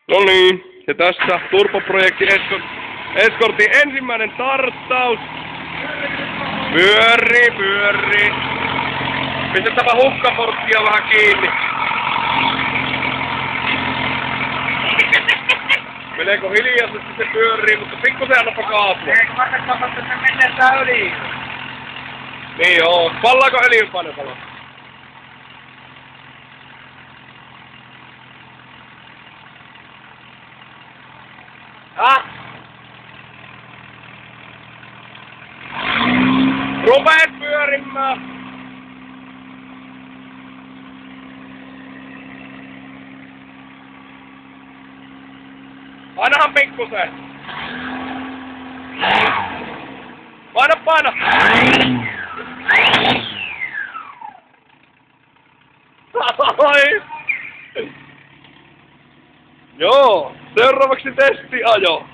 No niin, ja tässä turboprojekti Escortin ensimmäinen tarttaus. Pyörii. Pistetäpä hukkaporttia vähän kiinni. Meneekö hiljaisesti se pyörii, mutta pikkusen annapa kaasua. Eikö vastakkaapa, että se menee tää öljy? Niin joo. Pallaako öljypaino palo? Rupeet pyörimään! Painahan pikkusen! Paina! Ai! Joo, seuraavaksi testiajo.